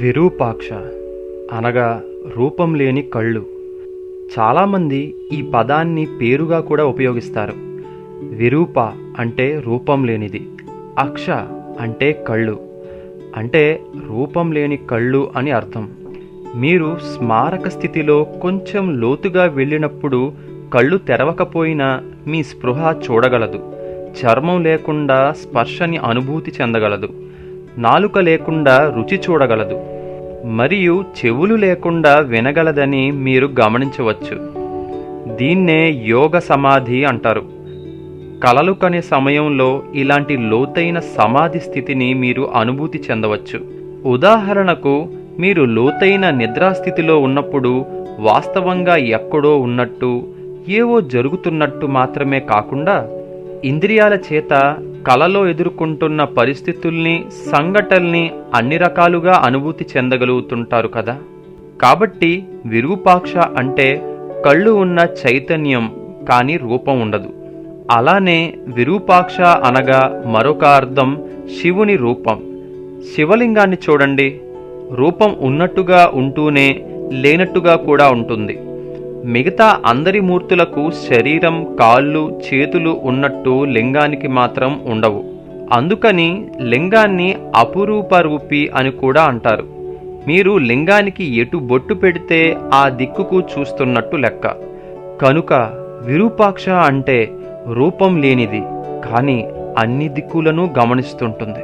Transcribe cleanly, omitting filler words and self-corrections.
విరూపాక్ష అనగా రూపం లేని కళ్ళు. చాలామంది ఈ పదాన్ని పేరుగా కూడా ఉపయోగిస్తారు. విరూప అంటే రూపం లేనిది, అక్ష అంటే కళ్ళు, అంటే రూపం లేని కళ్ళు అని అర్థం. మీరు స్మారక స్థితిలో కొంచెం లోతుగా వెళ్ళినప్పుడు కళ్ళు తెరవకపోయినా మీ స్పృహ చూడగలదు, చర్మం లేకుండా స్పర్శని అనుభూతి చెందగలదు, నాలుక లేకుండా రుచి చూడగలదు, మరియు చెవులు లేకుండా వినగలదని మీరు గమనించవచ్చు. దీన్నే యోగ సమాధి అంటారు. కలలు కనే సమయంలో ఇలాంటి లోతైన సమాధి స్థితిని మీరు అనుభూతి చెందవచ్చు. ఉదాహరణకు, మీరు లోతైన నిద్రాస్థితిలో ఉన్నప్పుడు వాస్తవంగా ఎక్కడో ఉన్నట్టు, ఏవో జరుగుతున్నట్టు మాత్రమే కాకుండా ఇంద్రియాల చేత కలలో ఎదుర్కొంటున్న పరిస్థితుల్ని, సంఘటనల్ని అన్ని రకాలుగా అనుభూతి చెందగలుగుతుంటారు కదా. కాబట్టి విరూపాక్ష అంటే కళ్ళు ఉన్న చైతన్యం కానీ రూపం ఉండదు. అలానే విరూపాక్ష అనగా మరొక అర్థం శివుని రూపం. శివలింగాన్ని చూడండి, రూపం ఉన్నట్టుగా ఉంటూనే లేనట్టుగా కూడా ఉంటుంది. మిగతా అందరి మూర్తులకు శరీరం, కాళ్ళు, చేతులు ఉన్నట్టు లింగానికి మాత్రం ఉండవు. అందుకని లింగాన్ని అపురూప రూపి అని కూడా అంటారు. మీరు లింగానికి ఎటు బొట్టు పెడితే ఆ దిక్కుకు చూస్తున్నట్టు లెక్క. కనుక విరూపాక్ష అంటే రూపం లేనిది, కానీ అన్ని దిక్కులను గమనిస్తుంటుంది.